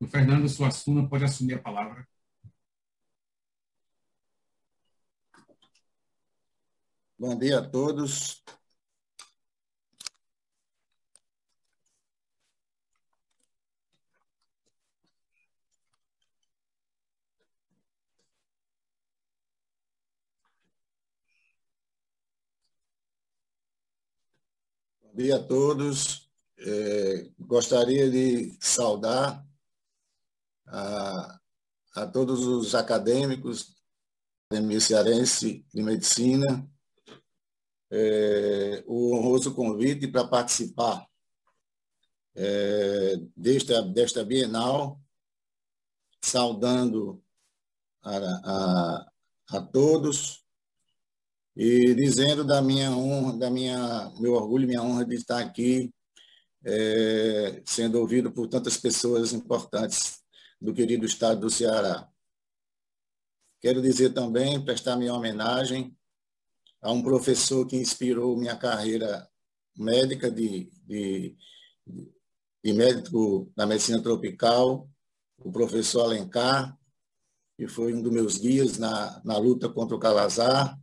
O Fernando Suassuna pode assumir a palavra. Bom dia a todos. Bom dia a todos. Gostaria de saudar a todos os acadêmicos da Academia Cearense de Medicina, o honroso convite para participar desta Bienal, saudando a todos e dizendo da minha honra, meu orgulho e minha honra de estar aqui sendo ouvido por tantas pessoas importantes do querido estado do Ceará. Quero dizer também, prestar minha homenagem a um professor que inspirou minha carreira médica de médico da medicina tropical, o professor Alencar, que foi um dos meus guias na luta contra o Calazar,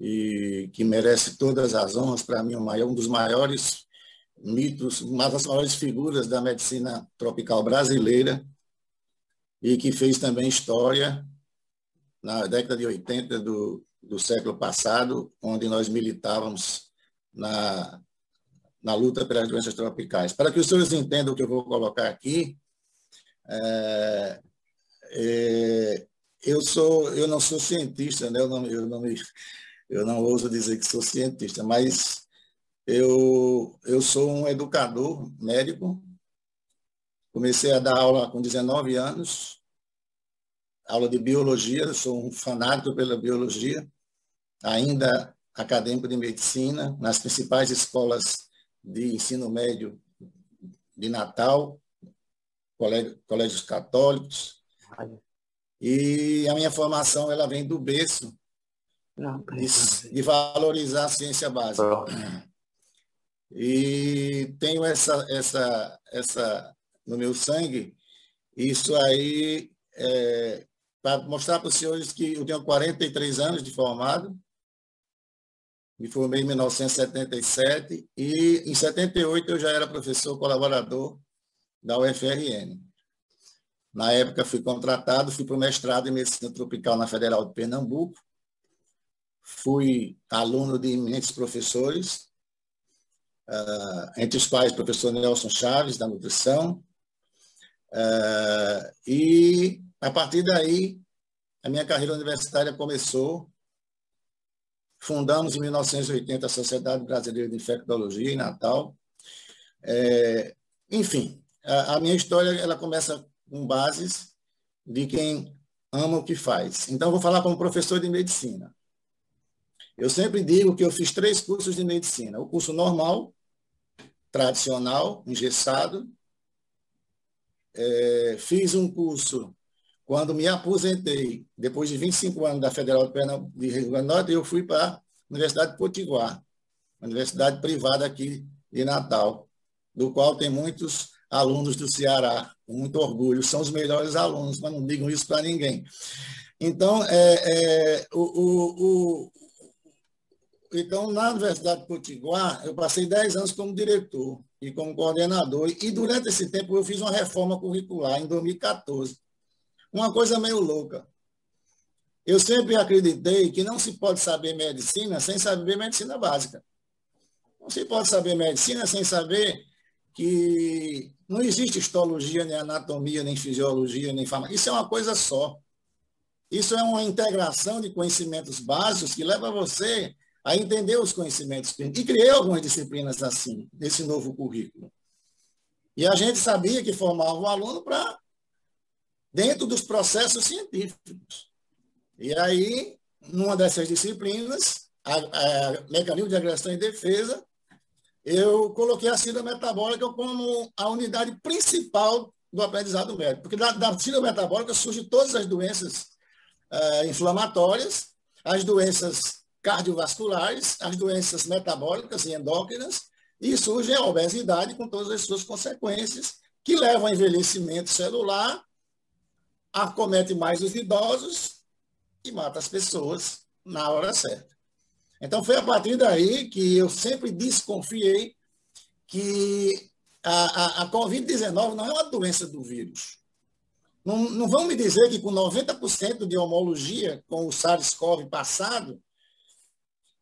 e que merece todas as honras. Para mim, um dos maiores mitos, uma das maiores figuras da medicina tropical brasileira, e que fez também história na década de 80 do século passado, onde nós militávamos na luta pelas doenças tropicais. Para que os senhores entendam o que eu vou colocar aqui, eu não sou cientista, né? Eu não ouso dizer que sou cientista, mas eu sou um educador médico. Comecei a dar aula com 19 anos, aula de biologia, sou um fanático pela biologia, ainda acadêmico de medicina, nas principais escolas de ensino médio de Natal, colégios católicos. E a minha formação ela vem do berço de valorizar a ciência básica. E tenho essa no meu sangue, isso aí para mostrar para os senhores que eu tenho 43 anos de formado, me formei em 1977 e em 78 eu já era professor colaborador da UFRN. Na época fui contratado, fui para o mestrado em Medicina Tropical na Federal de Pernambuco, fui aluno de imensos professores, entre os quais o professor Nelson Chaves, da nutrição, e a partir daí a minha carreira universitária começou. Fundamos em 1980 a Sociedade Brasileira de Infectologia em Natal. Enfim, a minha história ela começa com bases de quem ama o que faz. Então, eu vou falar como professor de medicina. Eu sempre digo que eu fiz 3 cursos de medicina. O curso normal, tradicional, engessado. Fiz um curso, quando me aposentei, depois de 25 anos da Federal de Rio Grande do Norte, eu fui para a Universidade de Potiguar, uma universidade privada aqui de Natal, do qual tem muitos alunos do Ceará, com muito orgulho, são os melhores alunos, mas não digam isso para ninguém. Então, então, na Universidade de Potiguar, eu passei 10 anos como diretor e como coordenador, e durante esse tempo eu fiz uma reforma curricular, em 2014. Uma coisa meio louca. Eu sempre acreditei que não se pode saber medicina sem saber medicina básica. Não se pode saber medicina sem saber que não existe histologia, nem anatomia, nem fisiologia, nem farmácia. Isso é uma coisa só. Isso é uma integração de conhecimentos básicos que leva você a entender os conhecimentos. E criei algumas disciplinas assim, nesse novo currículo. E a gente sabia que formava o aluno para dentro dos processos científicos. E aí, numa dessas disciplinas, a mecanismo de agressão e defesa, eu coloquei a síndrome metabólica como a unidade principal do aprendizado médico. Porque da síndrome metabólica surgem todas as doenças inflamatórias, as doenças cardiovasculares, as doenças metabólicas e endócrinas, e surge a obesidade com todas as suas consequências, que levam ao envelhecimento celular, acomete mais os idosos e mata as pessoas na hora certa. Então, foi a partir daí que eu sempre desconfiei que a Covid-19 não é uma doença do vírus. Não vão me dizer que com 90% de homologia com o SARS-CoV passado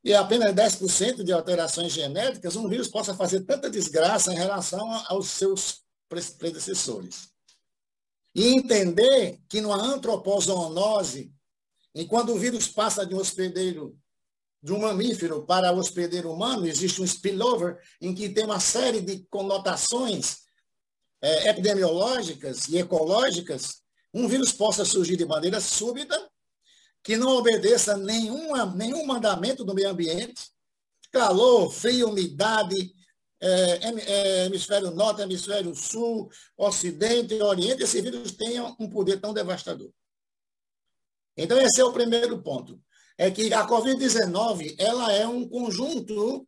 e apenas 10% de alterações genéticas, um vírus possa fazer tanta desgraça em relação aos seus predecessores. E entender que numa antropozoonose, enquanto o vírus passa de um hospedeiro, de um mamífero para o hospedeiro humano, existe um spillover em que tem uma série de conotações epidemiológicas e ecológicas, um vírus possa surgir de maneira súbita, que não obedeça nenhum mandamento do meio ambiente, calor, frio, umidade, hemisfério norte, hemisfério sul, ocidente e oriente, esse vírus tenha um poder tão devastador. Então, esse é o primeiro ponto. É que a Covid-19, ela é um conjunto,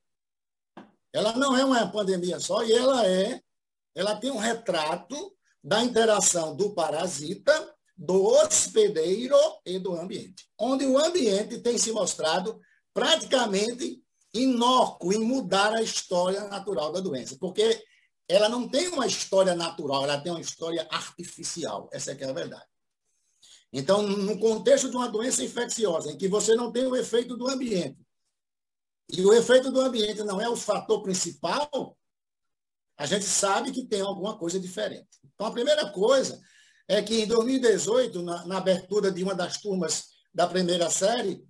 ela não é uma pandemia só, e ela tem um retrato da interação do parasita, do hospedeiro e do ambiente, onde o ambiente tem se mostrado praticamente inócuo em mudar a história natural da doença, porque ela não tem uma história natural, ela tem uma história artificial, essa é que é a verdade. Então, no contexto de uma doença infecciosa, em que você não tem o efeito do ambiente, e o efeito do ambiente não é o fator principal, a gente sabe que tem alguma coisa diferente. Então, a primeira coisa é que em 2018, na abertura de uma das turmas da primeira série,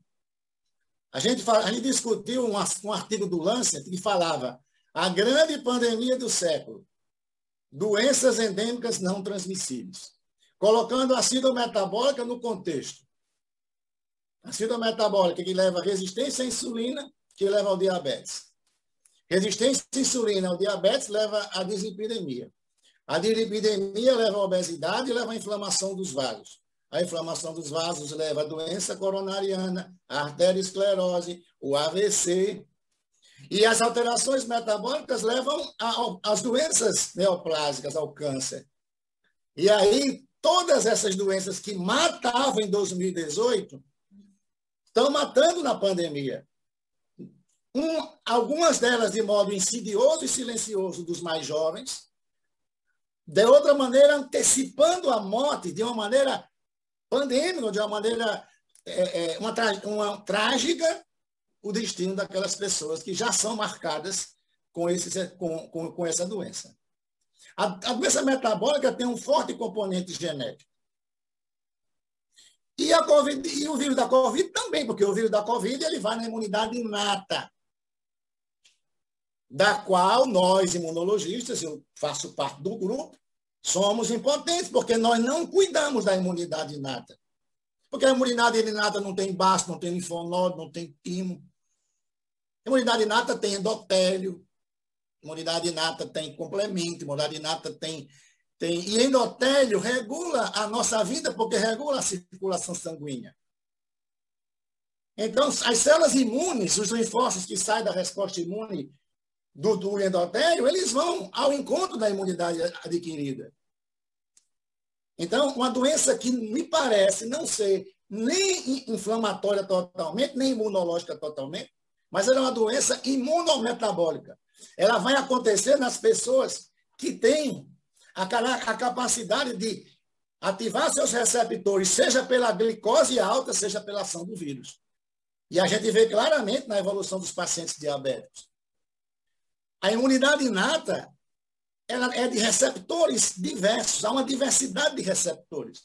a gente discutiu um artigo do Lancet que falava a grande pandemia do século, doenças endêmicas não transmissíveis, colocando a síndrome metabólica no contexto. A síndrome metabólica que leva a resistência à insulina, que leva ao diabetes. Resistência à insulina ao diabetes leva à dislipidemia. A dislipidemia leva à obesidade e leva à inflamação dos vasos. A inflamação dos vasos leva à doença coronariana, a arteriosclerose, o AVC. E as alterações metabólicas levam às doenças neoplásicas, ao câncer. E aí, todas essas doenças que matavam em 2018 estão matando na pandemia. Algumas delas de modo insidioso e silencioso dos mais jovens, de outra maneira, antecipando a morte de uma maneira pandêmica, de uma maneira trágica, o destino daquelas pessoas que já são marcadas com essa doença. A doença metabólica tem um forte componente genético. E o vírus da Covid também, porque o vírus da Covid ele vai na imunidade inata, da qual nós, imunologistas, eu faço parte do grupo, somos impotentes, porque nós não cuidamos da imunidade inata. Porque a imunidade inata não tem baço, não tem linfonodo, não tem timo. A imunidade inata tem endotélio, a imunidade inata tem complemento, a imunidade inata tem... E endotélio regula a nossa vida, porque regula a circulação sanguínea. Então, as células imunes, os linfócitos que saem da resposta imune do endotélio, eles vão ao encontro da imunidade adquirida. Então, uma doença que me parece não ser nem inflamatória totalmente, nem imunológica totalmente, mas ela é uma doença imunometabólica. Ela vai acontecer nas pessoas que têm a capacidade de ativar seus receptores, seja pela glicose alta, seja pela ação do vírus. E a gente vê claramente na evolução dos pacientes diabéticos. A imunidade inata, ela é de receptores diversos, há uma diversidade de receptores,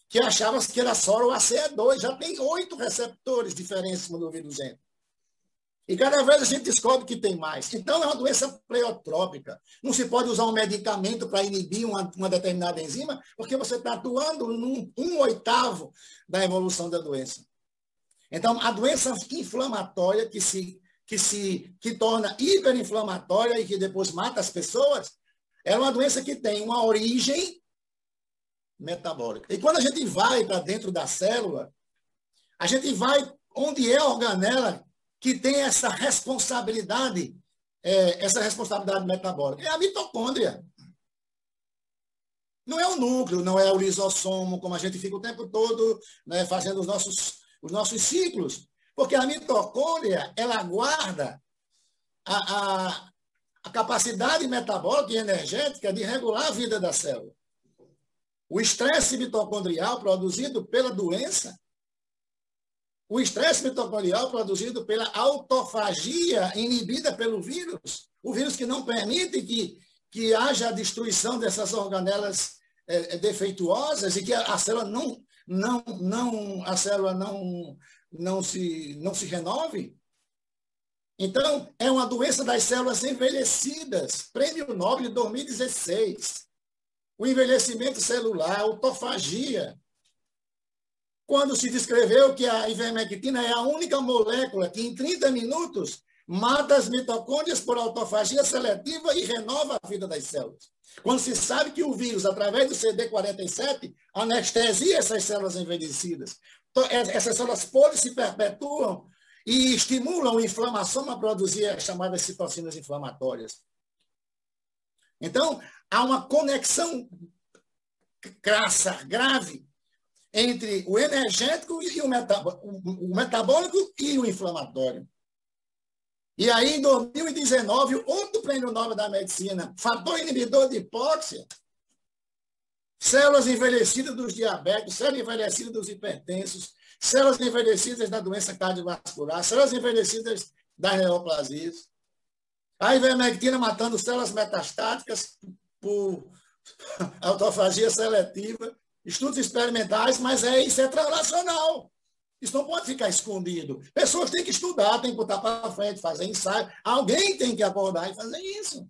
que achava que era só o ACE2, já tem 8 receptores diferentes quando o vírus entra. E cada vez a gente descobre que tem mais. Então, é uma doença pleiotrópica. Não se pode usar um medicamento para inibir uma determinada enzima, porque você está atuando num 1/8 da evolução da doença. Então, a doença inflamatória que torna hiperinflamatória e que depois mata as pessoas, é uma doença que tem uma origem metabólica. E quando a gente vai para dentro da célula, a gente vai onde é a organela que tem essa responsabilidade metabólica. É a mitocôndria. Não é o núcleo, não é o lisossomo, como a gente fica o tempo todo, né, fazendo os nossos ciclos. Porque a mitocôndria, ela guarda a capacidade metabólica e energética de regular a vida da célula. O estresse mitocondrial produzido pela doença, o estresse mitocondrial produzido pela autofagia inibida pelo vírus, o vírus que não permite que haja a destruição dessas organelas defeituosas e que a célula não se renove. Então, é uma doença das células envelhecidas, Prêmio Nobel de 2016. O envelhecimento celular, a autofagia. Quando se descreveu que a ivermectina é a única molécula que em 30 minutos mata as mitocôndrias por autofagia seletiva e renova a vida das células. Quando se sabe que o vírus, através do CD47, anestesia essas células envelhecidas. Então, essas células podres se perpetuam e estimulam a inflamação a produzir as chamadas citocinas inflamatórias. Então, há uma conexão crassa, grave, entre o energético e o metabólico e o inflamatório. E aí, em 2019, outro prêmio Nobel da Medicina, fator inibidor de hipóxia, células envelhecidas dos diabéticos, células envelhecidas dos hipertensos, células envelhecidas da doença cardiovascular, células envelhecidas das neoplasias. A ivermectina matando células metastáticas por autofagia seletiva, estudos experimentais, mas isso é translacional. Isso não pode ficar escondido. Pessoas têm que estudar, têm que botar para frente, fazer ensaio. Alguém tem que acordar e fazer isso.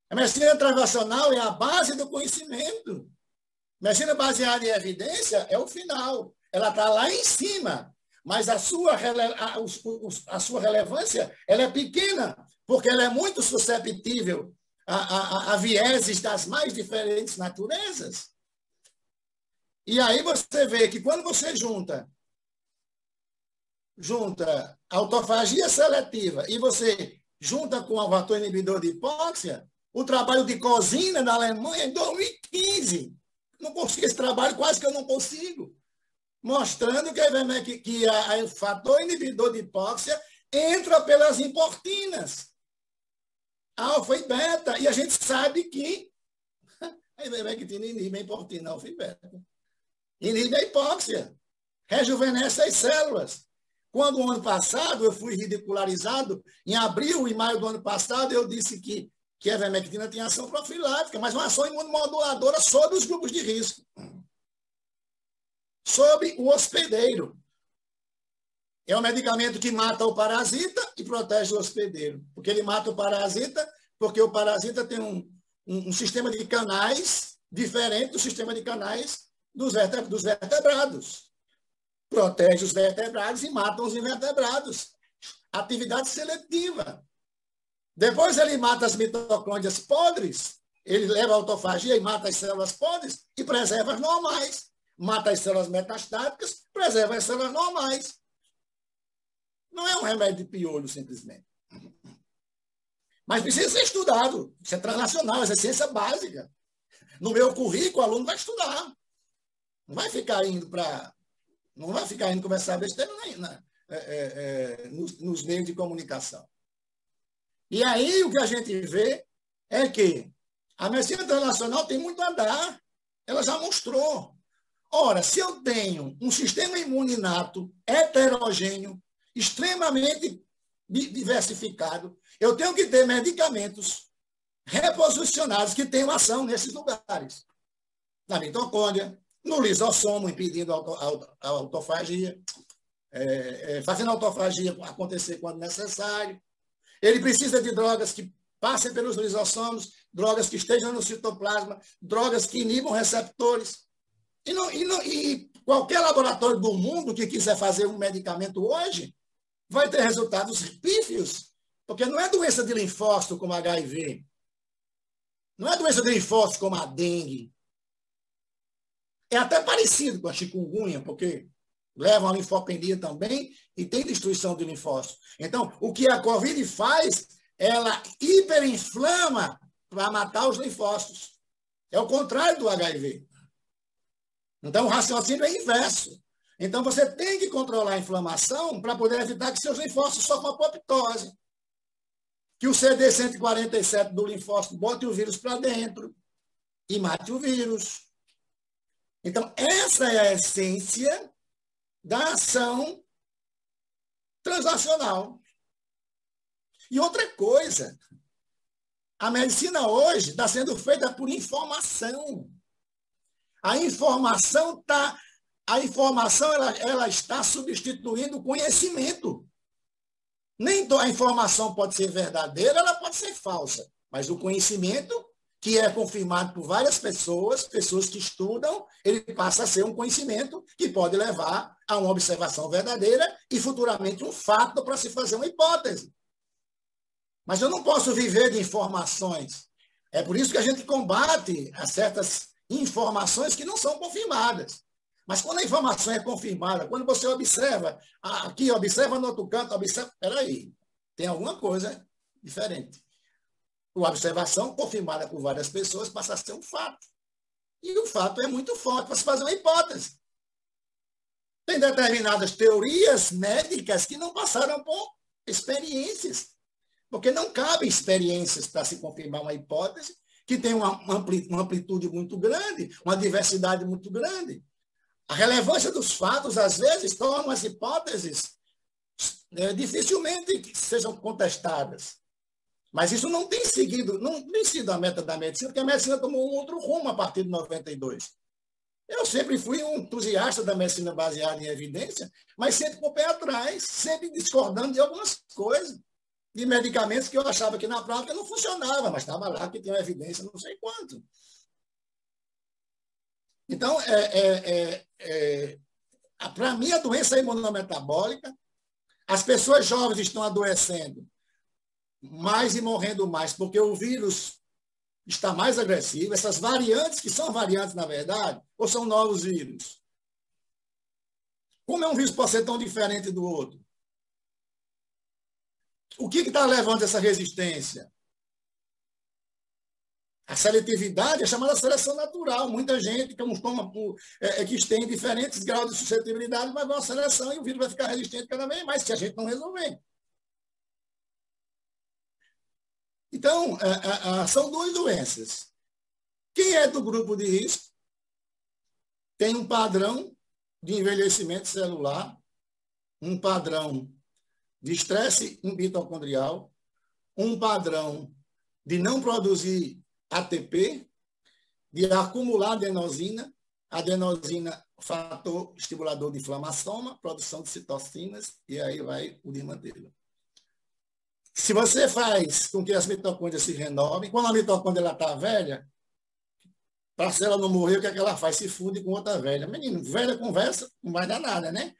A medicina translacional é a base do conhecimento. A medicina baseada em evidência é o final. Ela está lá em cima, mas a sua relevância ela é pequena, porque ela é muito susceptível a vieses das mais diferentes naturezas. E aí você vê que quando você junta autofagia seletiva e você junta com o fator inibidor de hipóxia, o trabalho de Cosina na Alemanha em 2015, não consigo esse trabalho, quase que eu não consigo, mostrando que o fator inibidor de hipóxia entra pelas importinas, alfa e beta, e a gente sabe que a ivermectina inibe a importina, alfa e beta. Inibe a hipóxia, rejuvenesce as células. Quando, o ano passado, eu fui ridicularizado, em abril e maio do ano passado, eu disse que a ivermectina tinha ação profilática, mas uma ação imunomoduladora sobre os grupos de risco. Sobre o hospedeiro. É um medicamento que mata o parasita e protege o hospedeiro. Porque ele mata o parasita, porque o parasita tem um sistema de canais diferente do sistema de canais dos vertebrados. Protege os vertebrados e mata os invertebrados. Atividade seletiva. Depois ele mata as mitocôndrias podres, ele leva a autofagia e mata as células podres e preserva as normais. Mata as células metastáticas, preserva as células normais. Não é um remédio de piolho, simplesmente. Mas precisa ser estudado. Isso é translacional, isso é ciência básica. No meu currículo, o aluno vai estudar. Não vai ficar indo conversar besteira nos meios de comunicação. E aí o que a gente vê é que a medicina translacional tem muito a dar. Ela já mostrou. Ora, se eu tenho um sistema imune inato, heterogêneo, extremamente diversificado, eu tenho que ter medicamentos reposicionados que tenham ação nesses lugares. Na mitocôndria, no lisossomo, impedindo a autofagia, fazendo a autofagia acontecer quando necessário. Ele precisa de drogas que passem pelos lisossomos, drogas que estejam no citoplasma, drogas que inibam receptores. E qualquer laboratório do mundo que quiser fazer um medicamento hoje vai ter resultados pífios, porque não é doença de linfócito como HIV, não é doença de linfócito como a dengue. É até parecido com a chikungunya, porque levam a linfopenia também e tem destruição de linfócitos. Então, o que a Covid faz, ela hiperinflama para matar os linfócitos. É o contrário do HIV. Então, o raciocínio é inverso. Então, você tem que controlar a inflamação para poder evitar que seus linfócitos sofram apoptose. Que o CD147 do linfócito bote o vírus para dentro e mate o vírus. Então, essa é a essência da ação translacional. E outra coisa, a medicina hoje está sendo feita por informação. A informação ela está substituindo o conhecimento. Nem a informação pode ser verdadeira, ela pode ser falsa. Mas o conhecimento, que é confirmado por várias pessoas que estudam, ele passa a ser um conhecimento que pode levar a uma observação verdadeira e futuramente um fato para se fazer uma hipótese. Mas eu não posso viver de informações. É por isso que a gente combate a certas informações que não são confirmadas. Mas quando a informação é confirmada, quando você observa, aqui observa no outro canto, observa, peraí, tem alguma coisa diferente. A observação confirmada por várias pessoas passa a ser um fato. E o fato é muito forte para se fazer uma hipótese. Tem determinadas teorias médicas que não passaram por experiências, porque não cabem experiências para se confirmar uma hipótese que tem uma amplitude muito grande, uma diversidade muito grande. A relevância dos fatos, às vezes, torna as hipóteses dificilmente que sejam contestadas. Mas isso não tem sido a meta da medicina, porque a medicina tomou um outro rumo a partir de 92. Eu sempre fui um entusiasta da medicina baseada em evidência, mas sempre com o pé atrás, sempre discordando de algumas coisas, de medicamentos que eu achava que na prática não funcionava, mas estava lá que tinha uma evidência não sei quanto. Então, para mim, a doença é imunometabólica, as pessoas jovens estão adoecendo mais e morrendo mais, porque o vírus está mais agressivo, essas variantes, que são variantes, na verdade, ou são novos vírus? Como é um vírus pode ser tão diferente do outro? O que está levando essa resistência? A seletividade é chamada seleção natural. Muita gente que tem diferentes graus de suscetibilidade vai ver uma seleção e o vírus vai ficar resistente cada vez mais, se a gente não resolver. Então, são duas doenças. Quem é do grupo de risco tem um padrão de envelhecimento celular, um padrão de estresse mitocondrial, um padrão de não produzir ATP, de acumular adenosina, fator estimulador de inflamação, produção de citocinas, e aí vai o desmantelo. Se você faz com que as mitocôndrias se renovem, quando a mitocôndria está velha, para a célula não morrer, o que é que ela faz? Se funde com outra velha. Menino, velha conversa, não vai dar nada, né?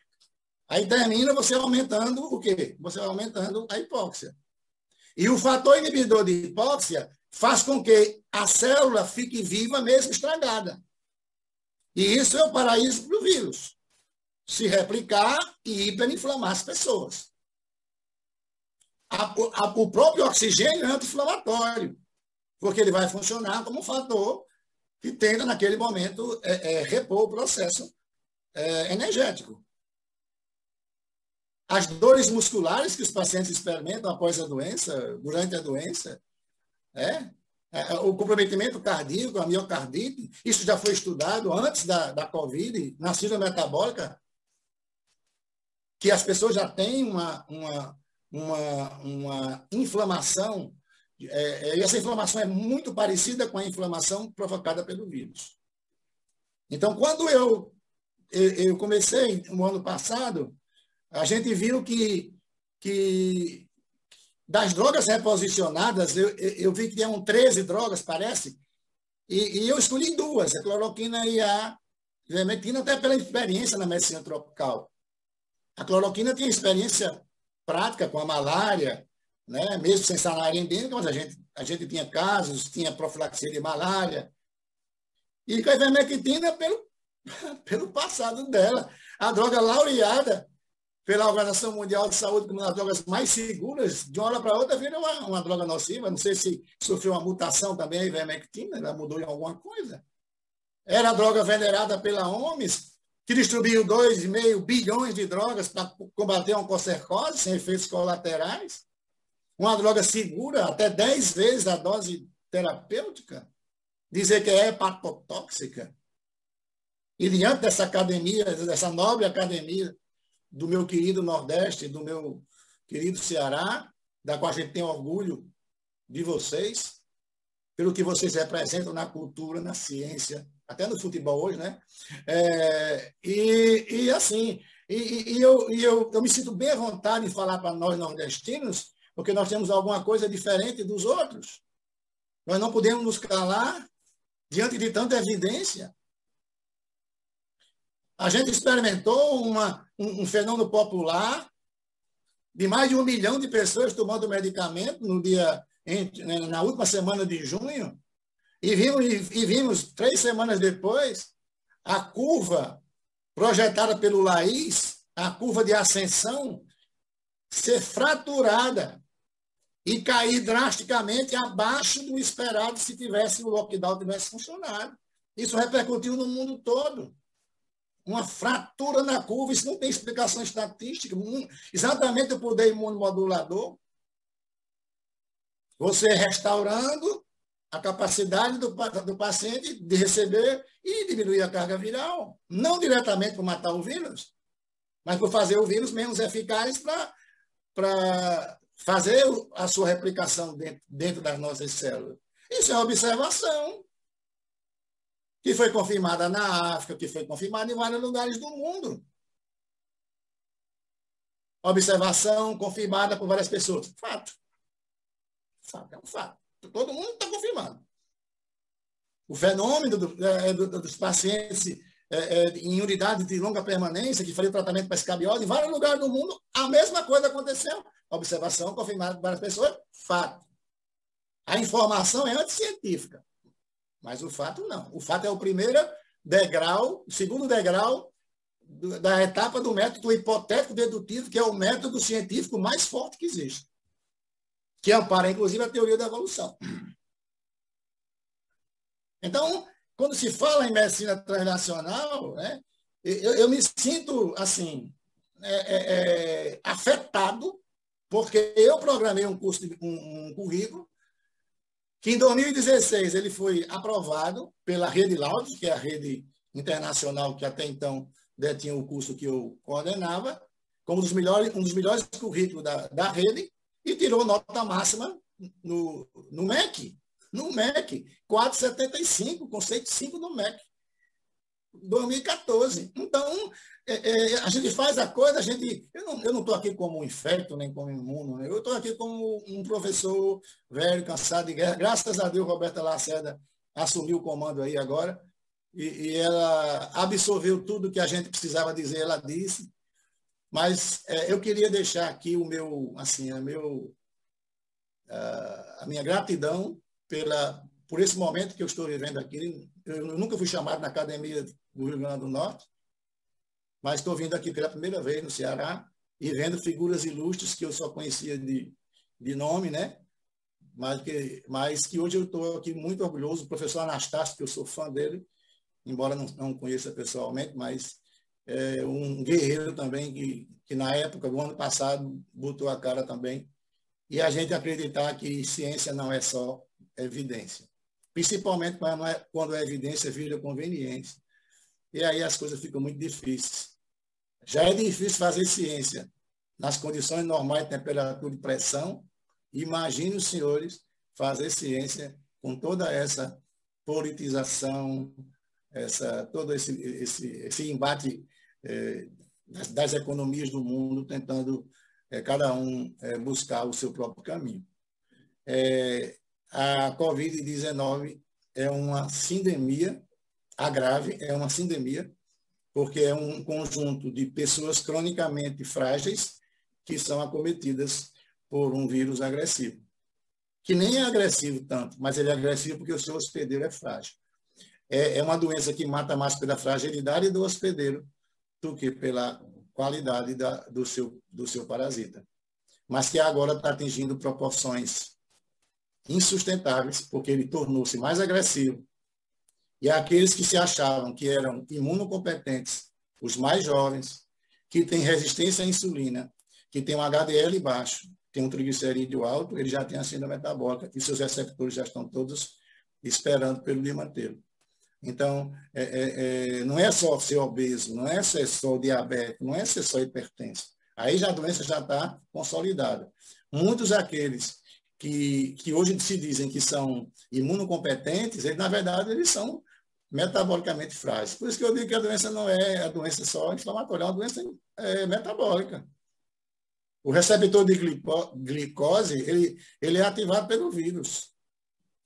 Aí termina você aumentando o quê? Você vai aumentando a hipóxia. E o fator inibidor de hipóxia faz com que a célula fique viva mesmo estragada. E isso é o paraíso para o vírus. Se replicar e hiperinflamar as pessoas. O próprio oxigênio é anti-inflamatório, porque ele vai funcionar como um fator que tenta, naquele momento, repor o processo energético. As dores musculares que os pacientes experimentam após a doença, durante a doença, o comprometimento cardíaco, a miocardite, isso já foi estudado antes da COVID, na síndrome metabólica, que as pessoas já têm uma inflamação, e essa inflamação é muito parecida com a inflamação provocada pelo vírus. Então, quando eu comecei no ano passado, a gente viu que das drogas reposicionadas, eu vi que tinham 13 drogas, parece, e eu escolhi duas, a cloroquina e a ivermectina, até pela experiência na medicina tropical. A cloroquina tinha experiência prática com a malária, né? Mesmo sem salário endêmica, mas a gente tinha casos, tinha profilaxia de malária. E com a ivermectina pelo passado dela. A droga laureada pela Organização Mundial de Saúde como uma das drogas mais seguras, de uma hora para outra vira uma droga nociva. Não sei se sofreu uma mutação também, a ivermectina, ela mudou em alguma coisa. Era a droga venerada pela OMS, que distribuiu 2,5 bilhões de drogas para combater a oncocercose sem efeitos colaterais. Uma droga segura, até 10 vezes a dose terapêutica. Dizer que é hepatotóxica. E diante dessa academia, dessa nobre academia do meu querido Nordeste, do meu querido Ceará, da qual a gente tem orgulho de vocês, pelo que vocês representam na cultura, na ciência, até no futebol hoje, né? Eu me sinto bem à vontade em falar para nós nordestinos, porque nós temos alguma coisa diferente dos outros. Nós não podemos nos calar diante de tanta evidência. A gente experimentou um fenômeno popular de mais de 1 milhão de pessoas tomando medicamento na última semana de junho, e vimos 3 semanas depois a curva projetada pelo Laís, a curva de ascensão, ser fraturada e cair drasticamente abaixo do esperado se tivesse o lockdown tivesse funcionado. Isso repercutiu no mundo todo. Uma fratura na curva, isso não tem explicação estatística. Exatamente o poder imunomodulador. Você restaurando a capacidade do paciente de receber e diminuir a carga viral. Não diretamente para matar o vírus, mas para fazer o vírus menos eficaz para fazer a sua replicação dentro das nossas células. Isso é uma observação que foi confirmada na África, que foi confirmada em vários lugares do mundo. Observação confirmada por várias pessoas. Fato. Fato, é um fato. Todo mundo está confirmado. O fenômeno dos pacientes em unidade de longa permanência, que fazia tratamento para escabiose, em vários lugares do mundo, a mesma coisa aconteceu. Observação confirmada por várias pessoas, fato. A informação é anticientífica, mas o fato não. O fato é o primeiro degrau, o segundo degrau da etapa do método hipotético dedutivo, que é o método científico mais forte que existe, que ampara, inclusive, a teoria da evolução. Então, quando se fala em medicina translacional, né, eu me sinto, assim, afetado, porque eu programei um currículo que, em 2016, ele foi aprovado pela Rede Laudes, que é a rede internacional que até então detinha o curso que eu coordenava, como um dos melhores currículos da rede, e tirou nota máxima no MEC. No MEC, 4,75, conceito 5 no MEC, 2014. Então, a gente faz a coisa, eu não estou aqui como um infecto, nem como imuno, né? Eu estou aqui como um professor velho, cansado de guerra. Graças a Deus, Roberta Lacerda assumiu o comando aí agora, e ela absorveu tudo que a gente precisava dizer, ela disse. Mas eu queria deixar aqui a minha gratidão por esse momento que eu estou vivendo aqui. Eu nunca fui chamado na Academia do Rio Grande do Norte, mas estou vindo aqui pela primeira vez no Ceará e vendo figuras ilustres que eu só conhecia de nome, né? Mas que hoje eu estou aqui muito orgulhoso. O professor Anastácio, que eu sou fã dele, embora não conheça pessoalmente, mas é um guerreiro também que na época, do ano passado, botou a cara também. E a gente acreditar que ciência não é só evidência. Principalmente quando a evidência vira conveniência. E aí as coisas ficam muito difíceis. Já é difícil fazer ciência nas condições normais de temperatura e pressão. Imagine os senhores fazer ciência com toda essa politização, todo esse embate das economias do mundo, tentando cada um buscar o seu próprio caminho. A Covid-19 é uma sindemia, a grave é uma sindemia, porque é um conjunto de pessoas cronicamente frágeis que são acometidas por um vírus agressivo. Que nem é agressivo tanto, mas ele é agressivo porque o seu hospedeiro é frágil. É uma doença que mata mais pela fragilidade do hospedeiro do que pela qualidade do seu parasita. Mas que agora está atingindo proporções insustentáveis, porque ele tornou-se mais agressivo. E aqueles que se achavam que eram imunocompetentes, os mais jovens, que têm resistência à insulina, que têm um HDL baixo, tem um triglicerídeo alto, ele já tem a síndrome metabólica e seus receptores já estão todos esperando pelo dia inteiro. Então, não é só ser obeso, não é ser só diabético, não é ser só hipertenso. Aí já a doença já está consolidada. Muitos daqueles que hoje se dizem que são imunocompetentes, eles, na verdade, eles são metabolicamente frágeis. Por isso que eu digo que a doença não é a doença só inflamatória, é uma doença metabólica. O receptor de glicose, ele é ativado pelo vírus.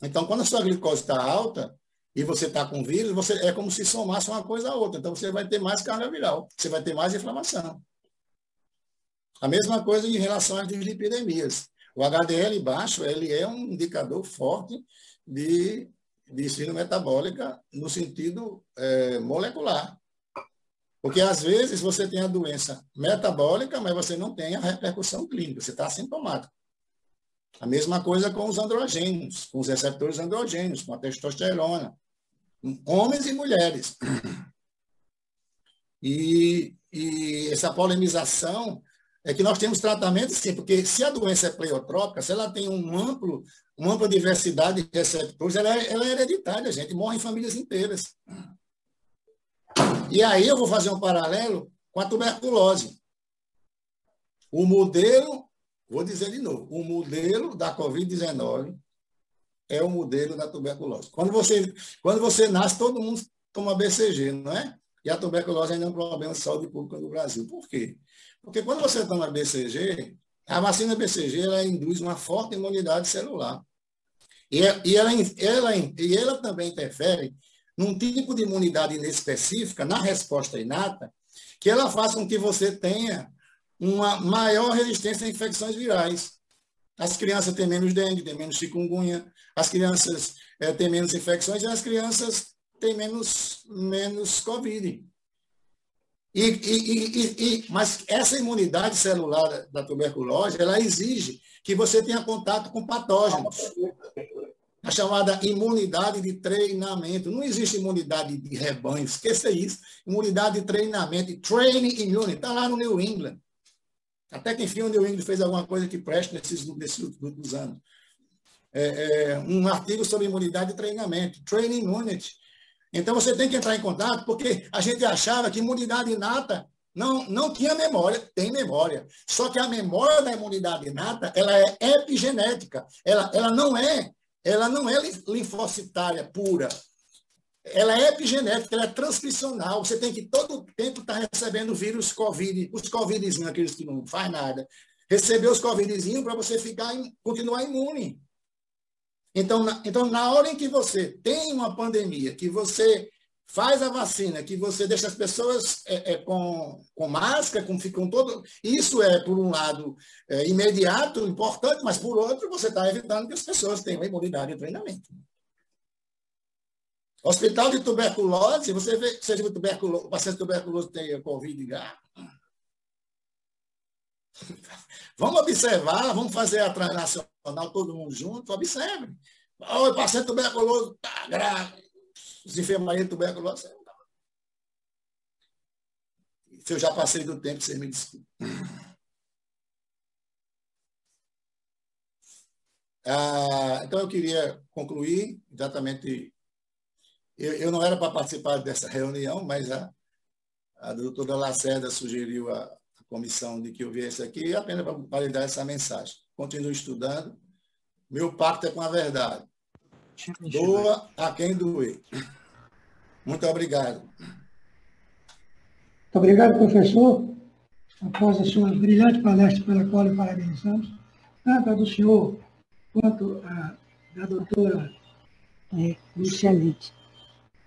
Então, quando a sua glicose está alta e você está com vírus, é como se somasse uma coisa a outra. Então, você vai ter mais carga viral, você vai ter mais inflamação. A mesma coisa em relação às dislipidemias. O HDL baixo, ele é um indicador forte de síndrome metabólica no sentido molecular. Porque, às vezes, você tem a doença metabólica, mas você não tem a repercussão clínica, você está assintomático. A mesma coisa com os androgênios, com os receptores androgênios, com a testosterona, homens e mulheres. E essa polemização é que nós temos tratamento, sim, porque se a doença é pleiotrópica, se ela tem uma ampla diversidade de receptores, ela é hereditária, gente, morre em famílias inteiras. E aí eu vou fazer um paralelo com a tuberculose. O modelo, vou dizer de novo, o modelo da Covid-19 é o modelo da tuberculose. Quando você nasce, todo mundo toma BCG, não é? E a tuberculose ainda é um problema de saúde pública no Brasil. Por quê? Porque quando você toma BCG, a vacina BCG ela induz uma forte imunidade celular. E ela também interfere num tipo de imunidade específica, na resposta inata, que ela faz com que você tenha uma maior resistência a infecções virais. As crianças têm menos dengue, têm menos chikungunya, as crianças têm menos infecções e as crianças têm menos Covid. Mas essa imunidade celular da tuberculose, ela exige que você tenha contato com patógenos. A chamada imunidade de treinamento. Não existe imunidade de rebanho, esqueça isso. Imunidade de treinamento, training immunity, está lá no New England. Até que, enfim, o New England fez alguma coisa que preste nesses últimos anos. Um artigo sobre imunidade de treinamento, training immunity. Então, você tem que entrar em contato, porque a gente achava que imunidade inata não tinha memória. Tem memória. Só que a memória da imunidade inata, ela é epigenética. Ela não é linfocitária pura. Ela é epigenética, ela é transcricional. Você tem que todo o tempo estar recebendo vírus Covid, os Covidzinhos, aqueles que não faz nada. Receber os Covidzinhos para você continuar imune. Então, na hora em que você tem uma pandemia, que você faz a vacina, que você deixa as pessoas com máscara, ficam todo. Isso por um lado, imediato, importante, mas por outro, você está evitando que as pessoas tenham imunidade e treinamento. Hospital de tuberculose, você vê, seja o paciente tuberculoso tem Covid, vamos observar, vamos fazer a transnacional todo mundo junto, observe. O paciente tuberculoso está grave. Os enfermarias de tuberculose. Se eu já passei do tempo, você me desculpa. Então, eu queria concluir exatamente. Eu não era para participar dessa reunião, mas a doutora Lacerda sugeriu a comissão de que eu viesse aqui apenas para lhe dar essa mensagem. Continuo estudando. Meu pacto é com a verdade. Doa a quem doer. Muito obrigado. Muito obrigado, professor. Após a sua brilhante palestra pela qual lhe parabenizamos, tanto a do senhor quanto a da doutora Lucianite.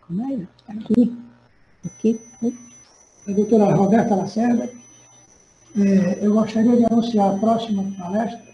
Como é? Aqui. A doutora Roberta Lacerda. Eu gostaria de anunciar a próxima palestra